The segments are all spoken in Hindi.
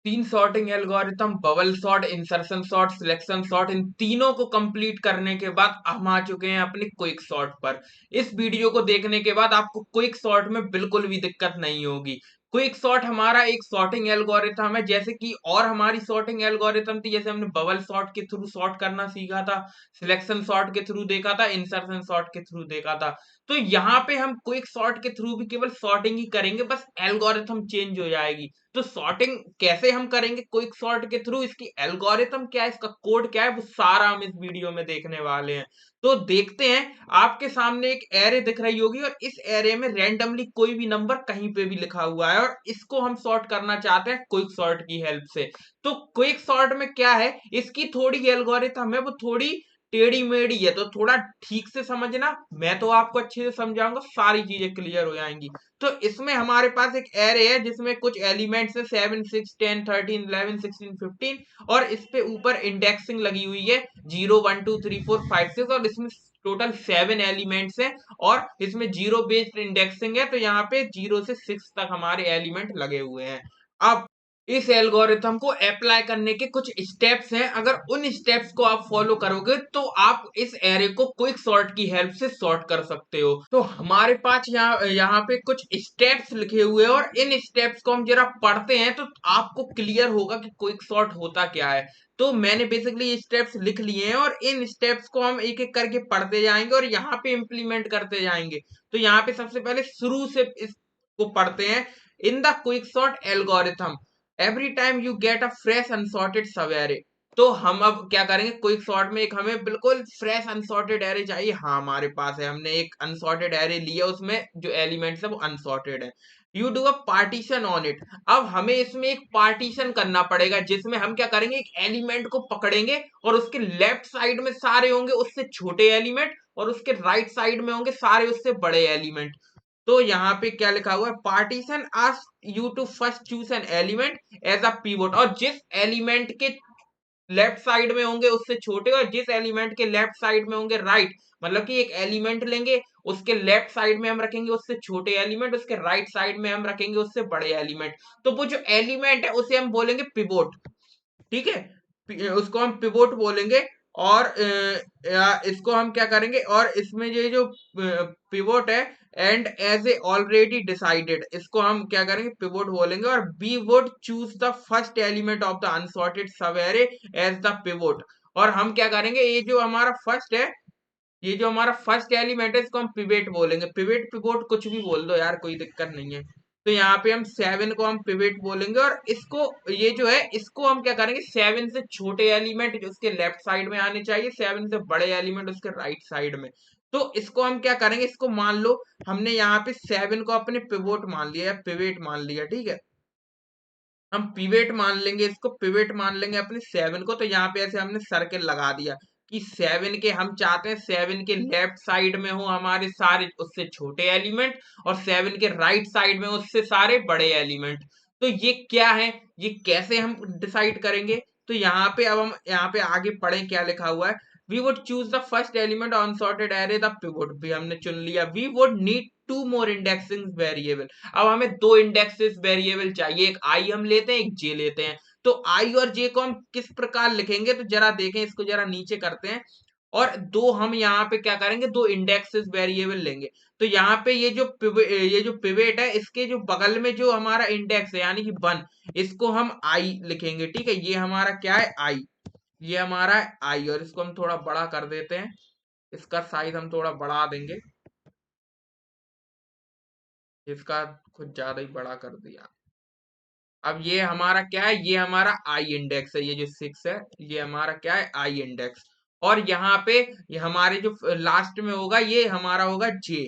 तीन sorting algorithm, bubble sort, insertion sort, selection sort, इन तीनों को कंप्लीट करने के बाद हम आ चुके हैं अपने क्विक सॉर्ट पर। इस वीडियो को देखने के बाद आपको क्विक सॉर्ट में बिल्कुल भी दिक्कत नहीं होगी। क्विक सॉर्ट हमारा एक सॉर्टिंग एल्गोरिथम है, जैसे कि और हमारी सॉर्टिंग एल्गोरिथम थी, जैसे हमने बबल सॉर्ट के थ्रू सॉर्ट करना सीखा था, सिलेक्शन सॉर्ट के थ्रू देखा था, इंसर्शन सॉर्ट के थ्रू देखा था। तो यहाँ पे हम क्विक सॉर्ट के थ्रू भी केवल सॉर्टिंग ही करेंगे, बस एल्गोरिथम चेंज हो जाएगी। तो सॉर्टिंग कैसे हम करेंगे क्विक सॉर्ट के थ्रू, इसकी एल्गोरिथम क्या है, इसका कोड क्या है, वो सारा हम इस वीडियो में देखने वाले हैं। तो देखते हैं। आपके सामने एक एरे दिख रही होगी और इस एरे में रैंडमली कोई भी नंबर कहीं पे भी लिखा हुआ है और इसको हम सॉर्ट करना चाहते हैं क्विक सॉर्ट की हेल्प से। तो क्विक सॉर्ट में क्या है, इसकी थोड़ी एल्गोरिथम है वो थोड़ी टेढ़ी मेढ़ी है, तो थोड़ा ठीक से समझना, मैं तो आपको अच्छे से समझाऊंगा, सारी चीजें क्लियर हो जाएंगी। तो इसमें हमारे पास एक एरे है जिसमें कुछ एलिमेंट्स है 7 6 10 13 11 16 15 और इस पे ऊपर इंडेक्सिंग लगी हुई है 0 1 2 3 4 5 6 और इसमें टोटल 7 एलिमेंट्स हैं और इसमें जीरो बेस्ड इंडेक्सिंग है, तो यहाँ पे 0 से 6 तक हमारे एलिमेंट लगे हुए हैं। अब इस एल्गोरिथम को अप्लाई करने के कुछ स्टेप्स हैं, अगर उन स्टेप्स को आप फॉलो करोगे तो आप इस एरे को क्विक सॉर्ट की हेल्प से सॉर्ट कर सकते हो। तो हमारे पास यहाँ पे कुछ स्टेप्स लिखे हुए हैं और इन स्टेप्स को हम जरा पढ़ते हैं तो आपको क्लियर होगा कि क्विक सॉर्ट होता क्या है। तो मैंने बेसिकली ये स्टेप्स लिख लिए हैं और इन स्टेप्स को हम एक एक करके पढ़ते जाएंगे और यहाँ पे इम्प्लीमेंट करते जाएंगे। तो यहाँ पे सबसे पहले शुरू से इसको पढ़ते हैं। In the quick sort algorithm every time you get a fresh unsorted sub array. तो हम अब क्या करेंगे, क्विक सॉर्ट में एक हमें बिल्कुल फ्रेश अनसॉर्टेड एरे चाहिए। हाँ हमारे पास है, हमने एक अनसॉर्टेड एरे लिया, उसमें जो एलिमेंट्स है वो अनसॉर्टेड है। You do a partition on it. अब हमें इसमें एक पार्टीशन करना पड़ेगा जिसमें हम क्या करेंगे, एक एलिमेंट को पकड़ेंगे और उसके लेफ्ट साइड में सारे होंगे उससे छोटे एलिमेंट और उसके राइट साइड में होंगे सारे उससे बड़े एलिमेंट। तो यहाँ पे क्या लिखा हुआ है, partition ask you to first choose an element as a pivot. और जिस एलिमेंट के लेफ्ट साइड में होंगे उससे छोटे और जिस एलिमेंट के लेफ्ट साइड में होंगे राइट, मतलब कि एक एलिमेंट लेंगे उसके लेफ्ट साइड में हम रखेंगे उससे छोटे एलिमेंट, उसके राइट साइड में हम रखेंगे उससे बड़े एलिमेंट। तो वो जो एलिमेंट है उसे हम बोलेंगे पिवोट। ठीक है, उसको हम पिवोट बोलेंगे। और इसको हम क्या करेंगे, और इसमें ये जो पिवोट है and as a already decided, इसको हम क्या करेंगे, पिवोट बोलेंगे। और we would choose the first element of the unsorted sub array as the pivot. और हम क्या करेंगे, ये जो हमारा फर्स्ट है, ये जो हमारा फर्स्ट एलिमेंट है इसको हम पिवेट बोलेंगे। पिवेट पिवोट कुछ भी बोल दो यार, कोई दिक्कत नहीं है। तो यहाँ पे हम 7 को हम पिवेट बोलेंगे और इसको, ये जो है इसको हम क्या करेंगे, 7 से छोटे एलिमेंट जो उसके लेफ्ट साइड में आने चाहिए, 7 से बड़े एलिमेंट उसके राइट साइड में। तो इसको हम क्या करेंगे, इसको मान लो हमने यहाँ पे 7 को अपने पिवोट मान लिया या पिवेट मान लिया, ठीक है। हम पिवेट मान लेंगे, इसको पिवेट मान लेंगे अपने 7 को। तो यहाँ पे ऐसे हमने सर्कल लगा दिया कि 7 के हम चाहते हैं 7 के लेफ्ट साइड में हो हमारे सारे उससे छोटे एलिमेंट और 7 के राइट साइड में उससे सारे बड़े एलिमेंट। तो ये क्या है, ये कैसे हम डिसाइड करेंगे। तो यहाँ पे अब हम यहाँ पे आगे पढ़े क्या लिखा हुआ है। We would choose the first element on sorted array the pivot, भी हमने चुन लिया। We would need two more indexing variable. अब हमें दो इंडेक्सेस वेरिएबल चाहिए, एक आई हम लेते हैं एक जे लेते हैं। तो आई और जे को हम किस प्रकार लिखेंगे, तो जरा देखें, इसको जरा नीचे करते हैं। और दो हम यहाँ पे क्या करेंगे, दो इंडेक्सेस वेरिएबल लेंगे। तो यहाँ पे ये जो पिवेट है इसके जो बगल में जो हमारा इंडेक्स है यानी कि 1, इसको हम आई लिखेंगे। ठीक है, ये हमारा क्या है, आई, ये हमारा आई। और इसको हम थोड़ा बड़ा कर देते हैं, इसका साइज हम थोड़ा बढ़ा देंगे, इसका कुछ ज्यादा ही बड़ा कर दिया। अब ये हमारा क्या है, ये हमारा आई इंडेक्स है, ये जो 6 है ये हमारा क्या है, आई इंडेक्स। और यहाँ पे ये हमारे जो लास्ट में होगा ये हमारा होगा जे।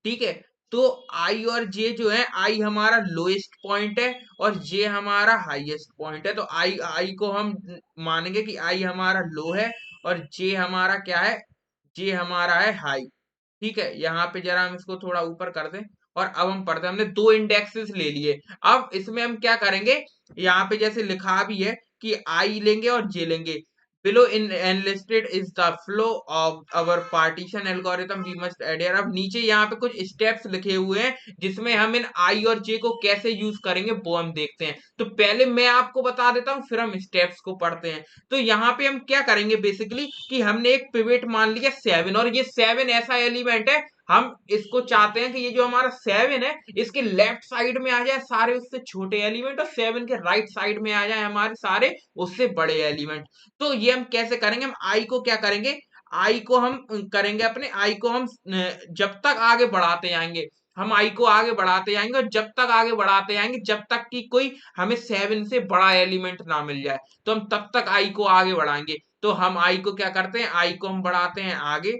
ठीक है, तो आई और जे जो है, आई हमारा लोएस्ट पॉइंट है और जे हमारा हाईएस्ट पॉइंट है। तो आई आई को हम मानेंगे कि आई हमारा लो है और जे हमारा क्या है, जे हमारा है हाई। ठीक है, यहाँ पे जरा हम इसको थोड़ा ऊपर कर दें। और अब हम पढ़ते हैं, हमने दो इंडेक्सेस ले लिए। अब इसमें हम क्या करेंगे, यहाँ पे जैसे लिखा भी है कि आई लेंगे और जे लेंगे। Below in enlisted is the flow of our partition algorithm we must adhere। अब नीचे यहाँ पे कुछ स्टेप्स लिखे हुए हैं जिसमें हम इन आई और जे को कैसे यूज करेंगे वो हम देखते हैं। तो पहले मैं आपको बता देता हूँ, फिर हम स्टेप्स को पढ़ते हैं। तो यहाँ पे हम क्या करेंगे बेसिकली कि हमने एक पिवट मान लिया 7, और ये 7 ऐसा एलिमेंट है, हम इसको चाहते हैं कि ये जो हमारा 7 है इसके लेफ्ट साइड में आ जाए सारे उससे छोटे एलिमेंट, और 7 के राइट साइड में आ जाए हमारे सारे उससे बड़े एलिमेंट। तो ये हम कैसे करेंगे, हम आई को क्या करेंगे, आई को हम करेंगे अपने आई को हम जब तक आगे बढ़ाते जाएंगे, हम आई को आगे बढ़ाते जाएंगे, और जब तक आगे बढ़ाते जाएंगे जब तक कि कोई हमें 7 से बड़ा एलिमेंट ना मिल जाए, तो हम तब तक आई को आगे बढ़ाएंगे। तो हम आई को क्या करते हैं, आई को हम बढ़ाते हैं आगे,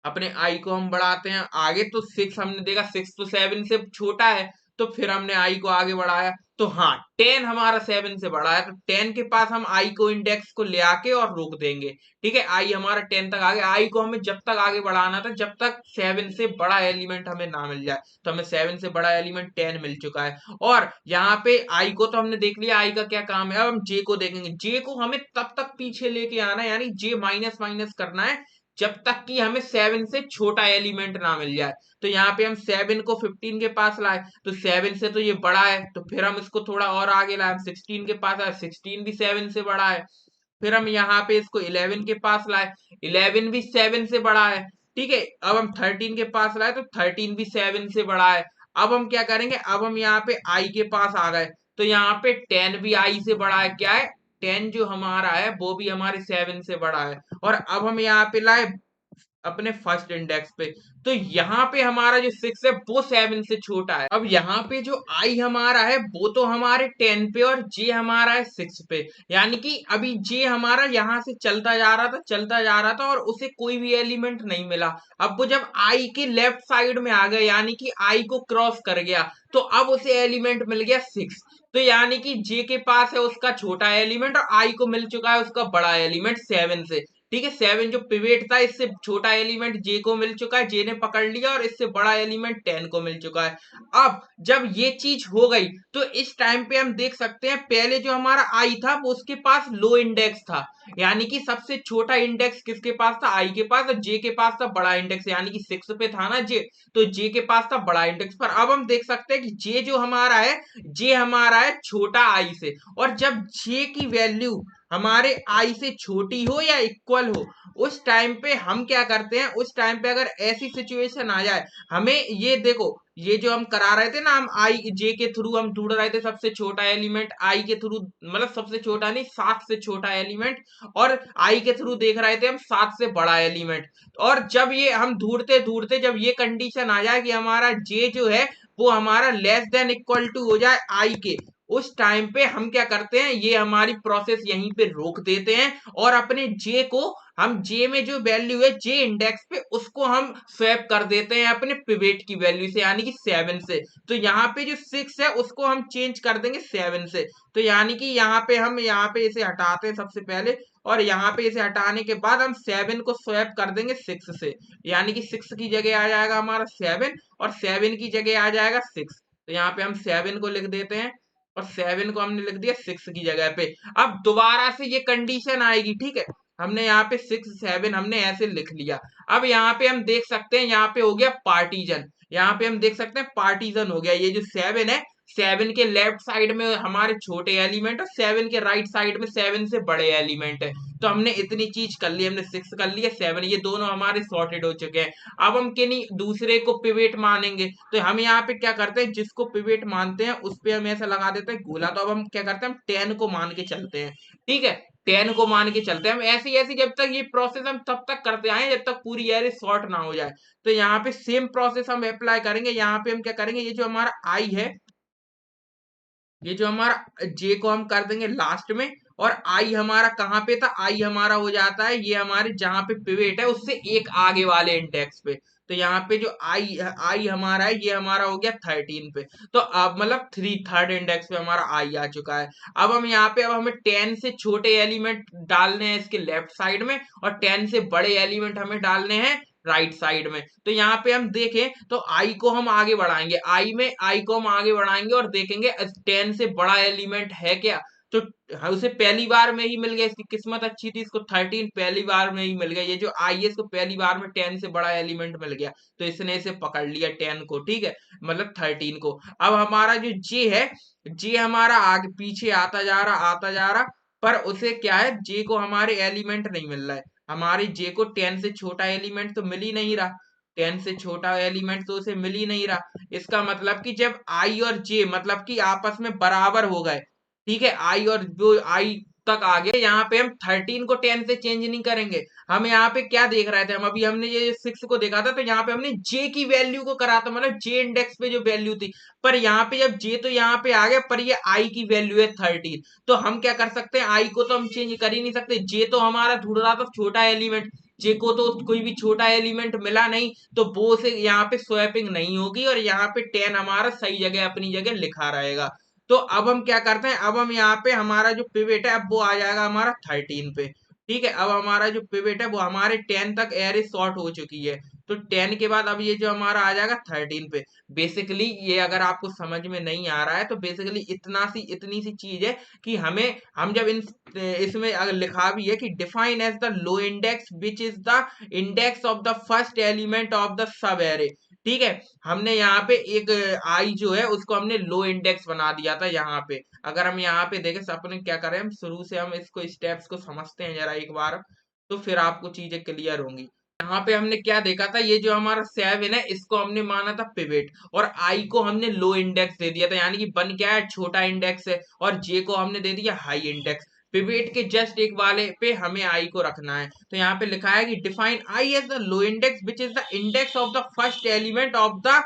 अपने आई को हम बढ़ाते हैं आगे। तो 6 हमने देखा 6 तो 7 से छोटा है, तो फिर हमने आई को आगे बढ़ाया। तो हाँ 10 हमारा 7 से बड़ा है, तो 10 के पास हम आई को इंडेक्स को ले आके और रोक देंगे। ठीक है, आई हमारा 10 तक आ गया। आई को हमें जब तक आगे बढ़ाना था जब तक 7 से बड़ा एलिमेंट हमें ना मिल जाए। तो हमें 7 से बड़ा एलिमेंट 10 मिल चुका है। और यहाँ पे आई को तो हमने देख लिया, आई का क्या काम है। अब हम जे को देखेंगे, जे को हमें तब तक पीछे लेके आना है, यानी जे माइनस माइनस करना है जब तक कि हमें 7 से छोटा एलिमेंट ना मिल जाए। तो यहाँ पे हम 7 को 15 के पास लाए, तो 7 से तो ये बड़ा है, तो फिर हम इसको थोड़ा और आगे लाए, हम 16 के पास आए, 16 भी 7 से बड़ा है। फिर हम यहाँ पे इसको 11 के पास लाए, 11 भी 7 से बड़ा है। ठीक है, अब हम 13 के पास लाए, तो 13 भी 7 से बड़ा है। अब हम क्या करेंगे, अब हम यहाँ पे आई के पास आ गए, तो यहाँ पे 10 भी आई से बड़ा है। क्या है, 10 जो हमारा है वो भी हमारे 7 से बड़ा है। और अब हम यहाँ पे लाए अपने फर्स्ट इंडेक्स पे, तो यहाँ पे हमारा जो 6 है वो 7 से छोटा है। अब यहाँ पे जो आई हमारा है वो तो हमारे 10 पे, और जे हमारा है 6 पे, यानी कि अभी जे हमारा यहाँ से चलता जा रहा था, चलता जा रहा था, और उसे कोई भी एलिमेंट नहीं मिला। अब वो जब आई के लेफ्ट साइड में आ गया, यानी कि आई को क्रॉस कर गया, तो अब उसे एलिमेंट मिल गया 6। तो यानी कि जे के पास है उसका छोटा एलिमेंट, और आई को मिल चुका है उसका बड़ा एलिमेंट 7 से। ठीक है, 7 जो पिवेट था, इससे छोटा एलिमेंट जे को मिल चुका है, जे ने पकड़ लिया, और इससे बड़ा एलिमेंट 10 को मिल चुका है। अब जब ये चीज हो गई, तो इस टाइम पे हम देख सकते हैं पहले जो हमारा आई था वो उसके पास लो इंडेक्स था, यानी कि सबसे छोटा इंडेक्स किसके पास था, आई के पास, और जे के पास था बड़ा इंडेक्स, यानी कि 6 पे था ना जे, तो जे के पास था बड़ा इंडेक्स। पर अब हम देख सकते हैं कि जे जो हमारा है, जे हमारा है छोटा आई से, और जब जे की वैल्यू हमारे आई से छोटी हो या इक्वल हो, उस टाइम पे हम क्या करते हैं, उस टाइम पे अगर ऐसी सिचुएशन आ जाए, हमें ये देखो, ये जो हम करा रहे थे ना, हम आई जे के थ्रू हम ढूंढ रहे थे सबसे छोटा एलिमेंट, आई के थ्रू मतलब सबसे छोटा नहीं 7 से छोटा एलिमेंट, और आई के थ्रू देख रहे थे हम 7 से बड़ा एलिमेंट। और जब ये हम ढूंढते ढूंढते जब ये कंडीशन आ जाए कि हमारा जे जो है वो हमारा लेस देन इक्वल टू हो जाए आई के, उस टाइम पे हम क्या करते हैं, ये हमारी प्रोसेस यहीं पे रोक देते हैं, और अपने जे को हम जे में जो वैल्यू है जे इंडेक्स पे उसको हम स्वैप कर देते हैं अपने पिवेट की वैल्यू से, यानी कि 7 से। तो यहाँ पे जो 6 है उसको हम चेंज कर देंगे 7 से। तो यानी कि यहाँ पे हम यहाँ पे इसे हटाते हैं सबसे पहले, और यहाँ पे इसे हटाने के बाद हम 7 को स्वैप कर देंगे 6 से, यानी कि 6 की जगह आ जाएगा हमारा 7, और 7 की जगह आ जाएगा 6। तो यहाँ पे हम 7 को लिख देते हैं, और 7 को हमने लिख दिया 6 की जगह पे। अब दोबारा से ये कंडीशन आएगी, ठीक है, हमने यहाँ पे 6 7 हमने ऐसे लिख लिया। अब यहाँ पे हम देख सकते हैं, यहाँ पे हो गया पार्टीजन, यहाँ पे हम देख सकते हैं पार्टीजन हो गया। ये जो 7 है, 7 के लेफ्ट साइड में हमारे छोटे एलिमेंट, और 7 के राइट साइड में 7 से बड़े एलिमेंट है। तो हमने इतनी चीज कर ली, हमने 6 कर लिया, 7, ये दोनों हमारे सॉर्टेड हो चुके हैं। अब हम किन्हीं दूसरे को पिवेट मानेंगे, तो हम यहाँ पे क्या करते हैं, जिसको पिवेट मानते हैं उस पे हम ऐसा लगा देते हैं गोला। तो अब हम क्या करते हैं, हम 10 को मान के चलते हैं। ठीक है, 10 को मान के चलते हैं हम, ऐसी ऐसी जब तक ये प्रोसेस हम तब तक करते आए जब तक पूरी एरे सॉर्ट ना हो जाए। तो यहाँ पे सेम प्रोसेस हम अप्लाई करेंगे। यहाँ पे हम क्या करेंगे, ये जो हमारा आई है, ये जो हमारा जे को हम कर देंगे लास्ट में, और आई हमारा कहाँ पे था, आई हमारा हो जाता है ये हमारे जहां पे पिवेट है उससे एक आगे वाले इंडेक्स पे। तो यहाँ पे जो आई आई हमारा है ये हमारा हो गया 13 पे। तो अब मतलब थर्ड इंडेक्स पे हमारा आई आ चुका है। अब हम यहाँ पे, अब हमें 10 से छोटे एलिमेंट डालने हैं इसके लेफ्ट साइड में, और 10 से बड़े एलिमेंट हमें डालने हैं राइट साइड में। तो यहाँ पे हम देखें तो आई को हम आगे बढ़ाएंगे, आई को हम आगे बढ़ाएंगे और देखेंगे 10 से बड़ा एलिमेंट है क्या, तो हाँ, उसे पहली बार में ही मिल गया, इसकी किस्मत अच्छी थी, इसको 13 पहली बार में ही मिल गया। ये जो आई है इसको पहली बार में 10 से बड़ा एलिमेंट मिल गया, तो इसने इसे पकड़ लिया 10 को, ठीक है, मतलब 13 को। अब हमारा जो जे है, जे हमारा आगे पीछे आता जा रहा, पर उसे क्या है, जे को हमारे एलिमेंट नहीं मिल रहा है। हमारे जे को 10 से छोटा एलिमेंट तो मिल ही नहीं रहा, 10 से छोटा एलिमेंट तो उसे मिल ही नहीं रहा। इसका मतलब कि जब आई और जे मतलब कि आपस में बराबर हो गए, ठीक है, आई और जो आई तक आ गए, यहाँ पे हम 13 को 10 से चेंज नहीं करेंगे। हम यहाँ पे क्या देख रहे थे, हम अभी हमने ये 6 को देखा था, तो यहाँ पे हमने जे की वैल्यू को करा था, मतलब जे इंडेक्स पे जो वैल्यू थी। पर यहाँ पे जब जे तो यहाँ पे आ गया, पर ये आई की वैल्यू है 13, तो हम क्या कर सकते हैं, आई को तो हम चेंज कर ही नहीं सकते, जे तो हमारा ढूंढ रहा था छोटा एलिमेंट, जे को तो कोई भी छोटा एलिमेंट मिला नहीं, तो वो से यहाँ पे स्वैपिंग नहीं होगी, और यहाँ पे 10 हमारा सही जगह अपनी जगह लिखा रहेगा। तो अब हम क्या करते हैं, अब हम यहाँ पे हमारा जो पिवेट है, अब वो आ जाएगा हमारा 13 पे, ठीक है। अब हमारा जो पिवेट है वो हमारे 10 तक एरे सॉर्ट हो चुकी है, तो 10 के बाद अब ये जो हमारा आ जाएगा 13 पे। बेसिकली ये अगर आपको समझ में नहीं आ रहा है, तो बेसिकली इतनी सी चीज है कि हम जब इसमें अगर लिखा भी है कि define as the low index which is the index of the first element of the sub array, ठीक है। हमने यहाँ पे एक आई जो है उसको हमने लो इंडेक्स बना दिया था यहाँ पे। अगर हम यहाँ पे देखें, अपने क्या करें, हम शुरू से हम इसको स्टेप्स को समझते हैं जरा एक बार, तो फिर आपको चीजें क्लियर होंगी। यहाँ पे हमने क्या देखा था, ये जो हमारा 7 है इसको हमने माना था पिवेट, और आई को हमने लो इंडेक्स दे दिया था, यानी कि बन क्या है, छोटा इंडेक्स है, और जे को हमने दे दिया हाई इंडेक्स। पिवेट के जस्ट एक वाले पे हमें आई को रखना है, तो यहाँ पे लिखा है कि define I as the low index which is the index of the first element of the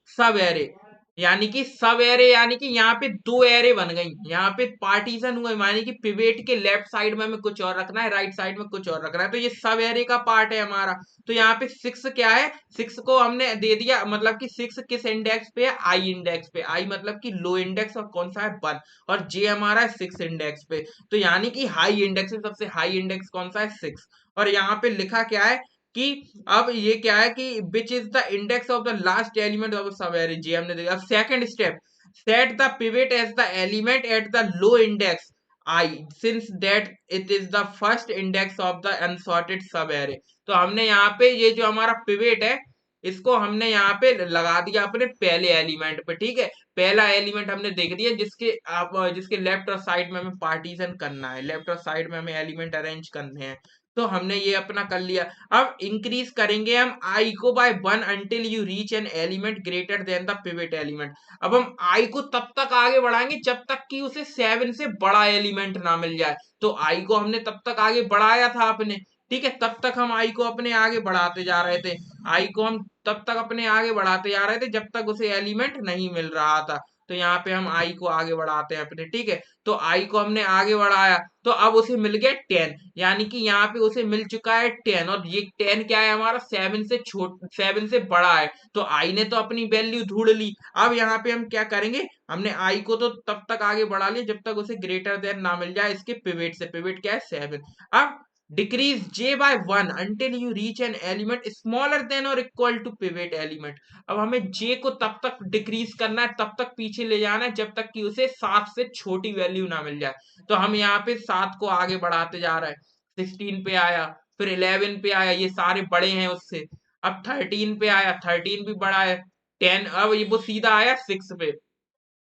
sub array, यानी कि सब एरे, यानी कि यहाँ पे दो एरे बन गई, यहाँ पे पार्टीशन हुए, यानी कि पिवेट के लेफ्ट साइड में हमें कुछ और रखना है, राइट साइड में कुछ और रखना है, तो ये सब एरे का पार्ट है हमारा। तो यहाँ पे 6 क्या है, 6 को हमने दे दिया, मतलब कि 6 किस इंडेक्स पे है, आई इंडेक्स पे, आई मतलब कि लो इंडेक्स, और कौन सा है, 1, और जे हमारा है 6 इंडेक्स पे, तो यानी कि हाई इंडेक्स है, सबसे हाई इंडेक्स कौन सा है, 6। और यहाँ पे लिखा क्या है कि अब ये क्या है कि which is the index of the last element of sub array, जी हमने देखा। अब second step, set the pivot as the element at the low index I since that it is the first index of the unsorted sub array. तो हमने यहाँ पे ये जो हमारा पिवट है, इसको हमने यहाँ पे लगा दिया अपने पहले एलिमेंट पे, ठीक है। पहला एलिमेंट हमने देख दिया, जिसके लेफ्ट और साइड में हमें पार्टीशन करना है, लेफ्ट और साइड में हमें एलिमेंट अरेंज करने हैं, तो हमने ये अपना कर लिया। अब इंक्रीज करेंगे हम आई को by 1 until you reach an element greater than the pivot element. अब हम आई को तब तक आगे बढ़ाएंगे जब तक कि उसे 7 से बड़ा एलिमेंट ना मिल जाए। तो आई को हमने तब तक आगे बढ़ाया था अपने, ठीक है, तब तक हम आई को अपने आगे बढ़ाते जा रहे थे, आई को हम तब तक अपने आगे बढ़ाते जा रहे थे जब तक उसे एलिमेंट नहीं मिल रहा था। तो यहाँ पे हम आई को आगे बढ़ाते हैं अपने, ठीक है। तो आई को हमने आगे बढ़ाया, तो अब उसे मिल गया 10, यानी कि यहाँ पे उसे मिल चुका है 10, और ये 10 क्या है हमारा, 7 से बड़ा है, तो आई ने तो अपनी वैल्यू ढूंढ ली। अब यहाँ पे हम क्या करेंगे, हमने आई को तो तब तक आगे बढ़ा लिया जब तक उसे ग्रेटर देन ना मिल जाए इसके पिवट से, पिवट क्या है 7। अब decrease j by 1 until you reach an element smaller than or equal to pivot element। अब हमें j को तब तक डिक्रीज करना है, तब तक पीछे ले जाना है जब तक कि उसे 7 से छोटी वैल्यू ना मिल जाए। तो हम यहाँ पे 7 को आगे बढ़ाते जा रहे हैं, 16 पे आया, फिर 11 पे आया, ये सारे बड़े हैं उससे। अब 13 पे आया, 13 भी बड़ा है, 10, अब ये वो सीधा आया 6 पे,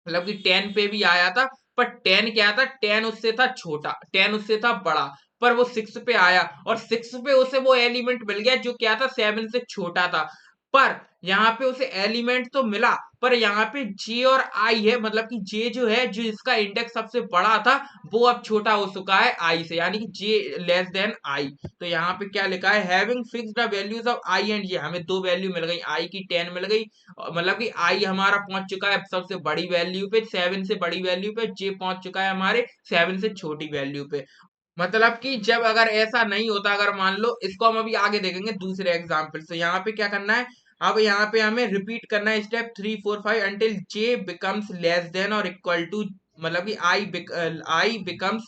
मतलब कि 10 पे भी आया था, पर 10 क्या था, 10 उससे था छोटा, 10 उससे था बड़ा, पर वो 6 पे आया, और 6 पे उसे वो एलिमेंट मिल गया जो क्या था, 7 से छोटा था। पर यहाँ पे उसे एलिमेंट तो मिला, पर यहाँ पे जे और आई है, मतलब कि जे जो है, जो इसका इंडेक्स सबसे बड़ा था, वो अब छोटा हो चुका है आई से, यानी कि जे लेस देन आई। तो यहाँ पे क्या लिखा है, having fixed the values of I and J, हमें दो वैल्यू मिल गई, आई की 10 मिल गई, मतलब कि आई हमारा पहुंच चुका है सबसे बड़ी वैल्यू पे, 7 से बड़ी वैल्यू पे, जे पहुंच चुका है हमारे 7 से छोटी वैल्यू पे। मतलब कि जब अगर ऐसा नहीं होता, अगर मान लो, इसको हम अभी आगे देखेंगे दूसरे एग्जाम्पल से, यहाँ पे क्या करना है, अब यहाँ पे हमें रिपीट करना है स्टेप 3 4 5 अंटिल जे बिकम्स लेस देन और इक्वल टू, मतलब कि I becomes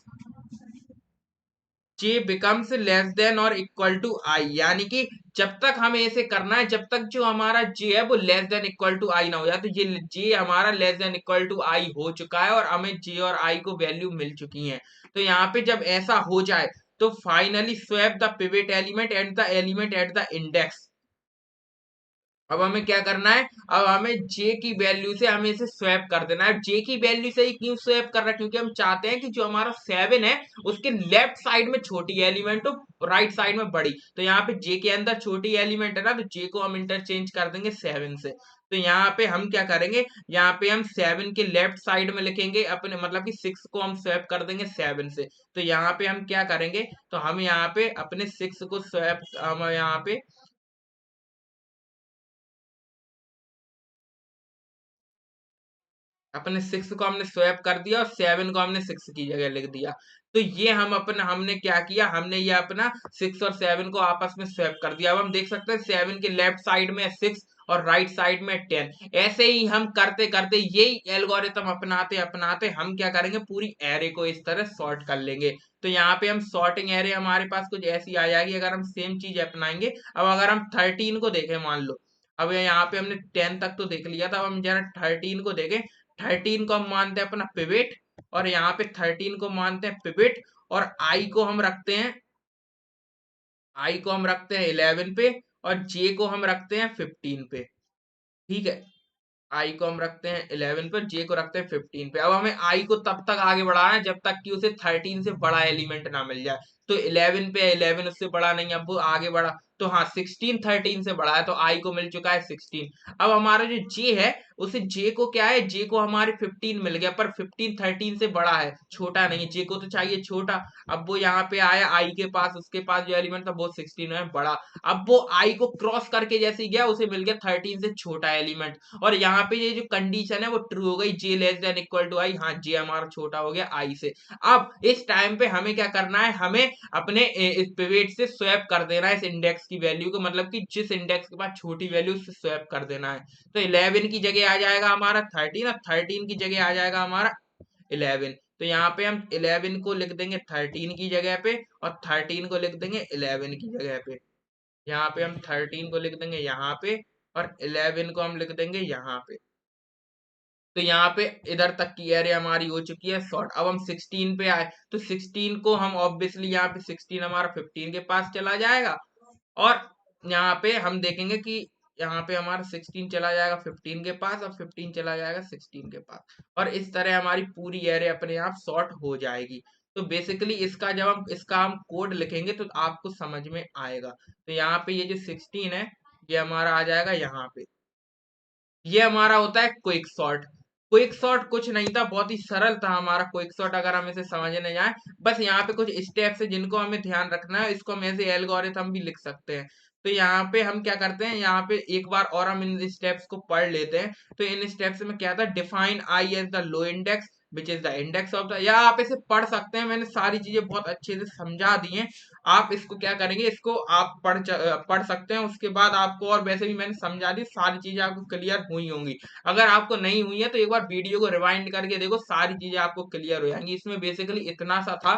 J becomes less than और इक्वल टू आई, यानी कि जब तक हमें ऐसे करना है जब तक जो हमारा जे है वो लेस देन इक्वल टू आई ना हो जाए। तो ये जे हमारा लेस देन इक्वल टू आई हो चुका है और हमें जे और आई को वैल्यू मिल चुकी है। तो यहाँ पे जब ऐसा हो जाए तो finally swap the pivot element at the element at the index. अब हमें क्या करना है, अब हमें जे की वैल्यू से हमें इसे स्वैप कर देना है। जे की वैल्यू से ही क्यों स्वैप कर रहा है, क्योंकि हम चाहते हैं कि जो हमारा 7 है उसके लेफ्ट साइड में छोटी एलिमेंट हो, राइट साइड में बड़ी। तो यहाँ पे जे के अंदर छोटी एलिमेंट है ना, तो जे को हम इंटरचेंज कर देंगे 7 से। तो यहाँ पे हम क्या करेंगे, यहाँ पे हम 7 के लेफ्ट साइड में लिखेंगे अपने, मतलब कि 6 को हम स्वैप कर देंगे 7 से। तो यहाँ पे हम क्या करेंगे, तो हम यहाँ पे अपने 6 को स्वैप, हम यहाँ पे अपने 6 को हमने स्वैप कर दिया और 7 को हमने 6 की जगह लिख दिया। तो ये हम अपना, हमने क्या किया, हमने ये अपना 6 और 7 को आपस में स्वैप कर दिया। अब हम देख सकते हैं 7 के लेफ्ट साइड में 6 और राइट साइड में 10। ऐसे ही हम करते करते यही एल्गोरिथम अपनाते अपनाते हम क्या करेंगे, पूरी एरे को इस तरह सॉर्ट कर लेंगे। तो यहाँ पे हम सॉर्टिंग एरे हमारे पास कुछ ऐसी आ जाएगी अगर हम सेम चीज अपनाएंगे। अब अगर हम 13 को देखें, मान लो अब यहाँ पे हमने 10 तक तो देख लिया था, अब हम जरा 13 को देखें। 13 को हम मानते हैं अपना पिवट, और यहाँ पे 13 को मानते हैं पिवट, और आई को हम रखते हैं 11 पे, और जे को हम रखते हैं 15 पे। ठीक है, आई को हम रखते हैं 11 पर, जे को रखते हैं 15 पे। अब हमें आई को तब तक आगे बढ़ाना है जब तक कि उसे 13 से बड़ा एलिमेंट ना मिल जाए। तो 11 पे 11 उससे बड़ा नहीं, अब वो आगे बढ़ा तो हाँ 16 13 से बड़ा है, तो आई को मिल चुका है 16। अब हमारा जो जे है, उसे जे को क्या है, जे को हमारे 15 मिल गया, पर 15 13 से बड़ा है, छोटा नहीं। जे को तो चाहिए छोटा। अब वो यहाँ पे आया आई के पास, उसके पास जो एलिमेंट था वो 16 है बड़ा। अब वो आई को क्रॉस करके जैसे ही गया उसे मिल गया 13 से छोटा एलिमेंट। और यहाँ पे ये जो कंडीशन है वो ट्रू हो गई, जे लेस देन इक्वल टू आई। हाँ, जे हमारा छोटा हो गया आई से। अब इस टाइम पे हमें क्या करना है, हमें अपने इस पिवट से स्वैप कर देना है इस इंडेक्स की वैल्यू को, मतलब कि जिस इंडेक्स के पास छोटी वैल्यू उससे स्वैप कर देना है। तो 11 की जगह आ जाएगा हमारा 13, और 13 की जगह आ जाएगा हमारा 11। तो यहाँ पे हम 11 को लिख देंगे 13 की जगह पे, और 13 को लिख देंगे 11 की जगह पे। यहाँ पे हम 13 को लिख देंगे यहाँ पे, और 11 को हम लिख देंगे यहाँ पे। तो यहाँ पे इधर तक की एरे हमारी हो चुकी है शॉर्ट। अब हम 16 पे आए, तो 16 को हम ऑब्वियसली यहाँ पे 16 हमारा 15 के पास चला जाएगा, और यहाँ पे हम देखेंगे कि यहाँ पे हमारा 16 चला जाएगा 15 के पास, और 15 चला जाएगा 16 के पास, और इस तरह हमारी पूरी एरे अपने आप सॉर्ट हो जाएगी। तो बेसिकली इसका हम कोड लिखेंगे तो आपको समझ में आएगा। तो यहाँ पे ये जो 16 है ये हमारा आ जाएगा यहाँ पे। ये हमारा होता है क्विक सॉर्ट। क्विक सॉर्ट कुछ नहीं था, बहुत ही सरल था हमारा क्विक सॉर्ट, अगर हम इसे समझने जाएं। बस यहाँ पे कुछ स्टेप्स है जिनको हमें ध्यान रखना है, इसको हम ऐसे एल्गोरिथम भी लिख सकते हैं। तो यहाँ पे हम क्या करते हैं, यहाँ पे एक बार और हम इन स्टेप्स को पढ़ लेते हैं। तो इन स्टेप्स में क्या था, define I as the low index which is the index of the, या आप इसे पढ़ सकते हैं, मैंने सारी चीजें बहुत अच्छे से समझा दी हैं। आप इसको क्या करेंगे, इसको आप पढ़ सकते हैं, उसके बाद आपको, और वैसे भी मैंने समझा दी, सारी चीजें आपको क्लियर हुई होंगी। अगर आपको नहीं हुई है तो एक बार वीडियो को रिवाइंड करके देखो, सारी चीजें आपको क्लियर हो जाएंगी। इसमें बेसिकली इतना सा था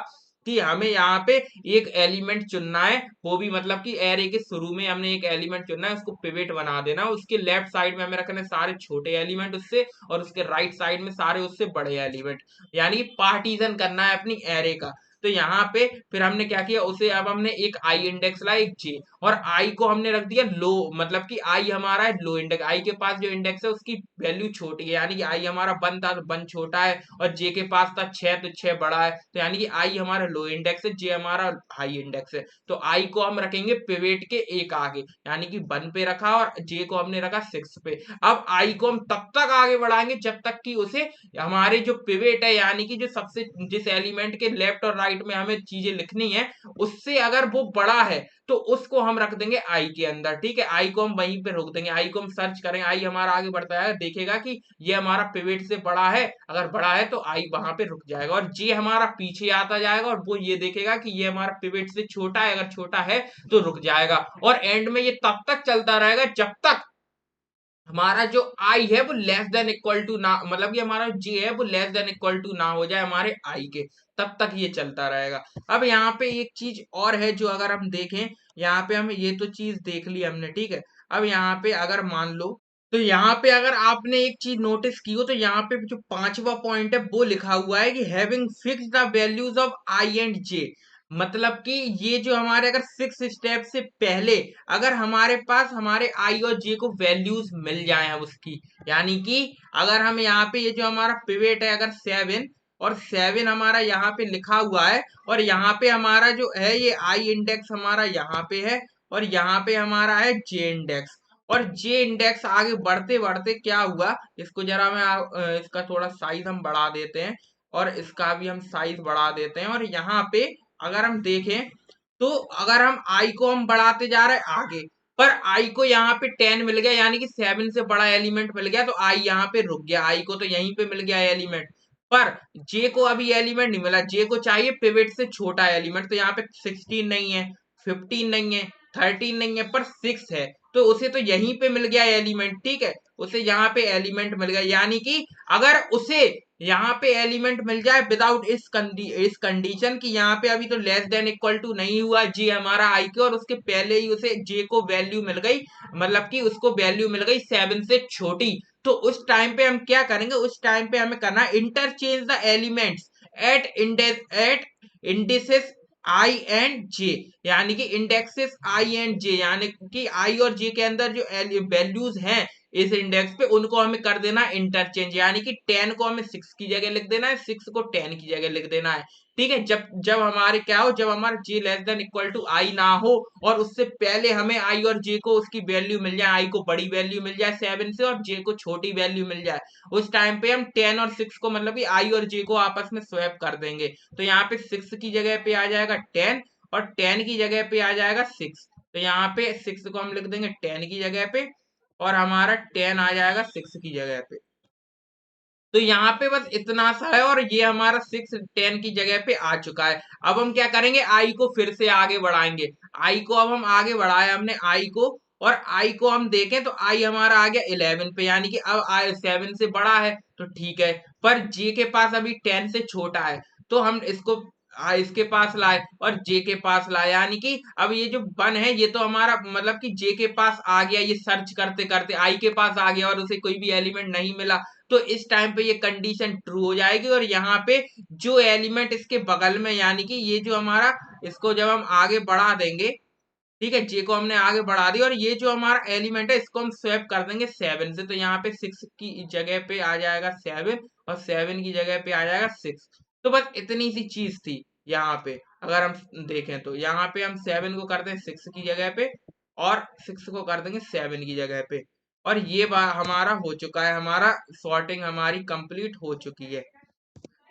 कि हमें यहाँ पे एक एलिमेंट चुनना है, वो भी मतलब कि एरे के शुरू में हमने एक एलिमेंट चुनना है, उसको पिवट बना देना, उसके लेफ्ट साइड में हमें रखने सारे छोटे एलिमेंट उससे, और उसके राइट साइड में सारे उससे बड़े एलिमेंट, यानी पार्टीशन करना है अपनी एरे का। तो यहाँ पे फिर हमने क्या किया, उसे अब हमने एक आई इंडेक्स लाया, एक जे, और आई को हमने रख दिया लो, मतलब कि आई हमारा है लो इंडेक्स, आई के पास जो इंडेक्स है उसकी वैल्यू छोटी है, यानी कि आई हमारा 1 था तो 1 छोटा है, और जे के पास था 6 तो 6 बड़ा है। तो यानी कि आई हमारा लो इंडेक्स है, जे हमारा हाई इंडेक्स है। तो आई को हम रखेंगे पिवट के एक आगे, यानी कि 1 पे रखा, और जे को हमने रखा 6 पे। अब आई को हम तब तक आगे बढ़ाएंगे जब तक कि उसे हमारे जो पिवट है, यानी कि जो सबसे जिस एलिमेंट के लेफ्ट और राइट में हमें चीजें लिखनी है, उससे अगर वो बड़ा है तो उसको हम रख देंगे आई के अंदर। ठीक है, आई को हम वहीं पे रोक देंगे, आई को हम सर्च करेंगे, आई हमारा आगे बढ़ता है, देखेगा कि ये हमारा पिवट से बड़ा है, अगर बड़ा है तो आई वहां पे रुक जाएगा, और जे हमारा पीछे आता जाएगा, और वो ये देखेगा कि ये हमारा पिवट से छोटा है, अगर छोटा है तो रुक जाएगा। और एंड में ये तब तक चलता रहेगा जब तक हमारा जो आई है वो लेस देन इक्वल टू ना, मतलब कि हमारा जे है वो लेस देन इक्वल टू ना हो जाए हमारे आई के, तब तक ये चलता रहेगा। अब यहाँ पे एक चीज और है जो अगर हम देखें, यहाँ पे हम ये तो चीज देख ली हमने, ठीक है। अब यहाँ पे अगर मान लो, तो यहाँ पे अगर आपने एक चीज नोटिस की हो तो यहाँ पे जो पांचवा पॉइंट है वो लिखा हुआ है कि having fix the values of I and J. मतलब कि ये जो हमारे अगर सिक्स स्टेप से पहले अगर हमारे पास हमारे आई और जे को वैल्यूज मिल जाए उसकी, यानी कि अगर हम यहाँ पे ये जो हमारा पिवेट है अगर 7 और 7 हमारा यहाँ पे लिखा हुआ है, और यहाँ पे हमारा जो है ये आई इंडेक्स हमारा यहाँ पे है, और यहाँ पे हमारा है जे इंडेक्स, और जे इंडेक्स आगे बढ़ते बढ़ते क्या हुआ, इसको जरा मैं इसका थोड़ा साइज हम बढ़ा देते हैं, और इसका भी हम साइज बढ़ा देते हैं, और यहाँ पे अगर हम देखें तो अगर हम आई को हम बढ़ाते जा रहे हैं आगे, पर आई को यहाँ पे 10 मिल गया, यानी कि 7 से बड़ा एलिमेंट मिल गया, तो आई यहाँ पे रुक गया, आई को तो यहीं पे मिल गया एलिमेंट, पर जे को अभी एलिमेंट नहीं मिला, जे को चाहिए पिवट से छोटा एलिमेंट, तो यहाँ पे 16 नहीं है, 15 नहीं है, 13 नहीं है, पर 6 है, तो उसे तो यहीं पे मिल गया एलिमेंट, ठीक है, उसे यहाँ पे एलिमेंट मिल गया, यानी कि अगर उसे यहाँ पे एलिमेंट मिल जाए विदाउट इस कंडीशन की, यहाँ पे अभी तो लेस देन इक्वल टू नहीं हुआ जे हमारा आई के, और उसके पहले ही उसे जे को वैल्यू मिल गई, मतलब कि उसको वैल्यू मिल गई 7 से छोटी, तो उस टाइम पे हम क्या करेंगे, उस टाइम पे हमें करना है interchange the elements at indices I and J, यानी कि इंडेक्सेस आई एंड जे, यानी कि आई और जे के अंदर जो वैल्यूज हैं इस इंडेक्स पे उनको हमें कर देना इंटरचेंज, यानी कि 10 को हमें 6 की जगह लिख देना है, 6 को 10 की जगह लिख देना है, ठीक है। जब जब हमारे क्या हो, जब हमारा जे लेस देन इक्वल टू आई ना हो, और उससे पहले हमें आई और जे को उसकी वैल्यू मिल जाए, आई को बड़ी वैल्यू मिल जाए 7 से और जे को छोटी वैल्यू मिल जाए, उस टाइम पे हम 10 और 6 को, मतलब कि आई और जे को आपस में स्वैप कर देंगे, तो यहाँ पे 6 की जगह पे आ जाएगा 10, और 10 की जगह पे आ जाएगा 6, तो यहाँ पे 6 को हम लिख देंगे 10 की जगह पे, और हमारा 10 आ जाएगा 6 की जगह पे, तो यहाँ पे बस इतना सा है, और ये हमारा 6 10 की जगह पे आ चुका है। अब हम क्या करेंगे, आई को फिर से आगे बढ़ाएंगे, आई को अब हम आगे बढ़ाया हमने आई को, और आई को हम देखें तो आई हमारा आ गया 11 पे, यानी कि अब आई 7 से बड़ा है तो ठीक है, पर जे के पास अभी 10 से छोटा है, तो हम इसको इसके पास लाए और जे के पास लाए, यानी कि अब ये जो 1 है ये तो हमारा मतलब कि जे के पास आ गया, ये सर्च करते करते आई के पास आ गया और उसे कोई भी एलिमेंट नहीं मिला, तो इस टाइम पे ये कंडीशन ट्रू हो जाएगी, और यहाँ पे जो एलिमेंट इसके बगल में, यानी कि ये जो हमारा, इसको जब हम आगे बढ़ा देंगे, ठीक है, जे को हमने आगे बढ़ा दिया, और ये जो हमारा एलिमेंट है इसको हम स्वैप कर देंगे 7 से, तो यहाँ पे 6 की जगह पे आ जाएगा 7, और 7 की जगह पे आ जाएगा 6, तो बस इतनी सी चीज थी यहाँ पे। अगर हम देखें तो यहाँ पे हम 7 को करते हैं 6 की जगह पे, और 6 को कर देंगे 7 की जगह पे, और ये बात हमारा हो चुका है, हमारा सॉर्टिंग हमारी कंप्लीट हो चुकी है,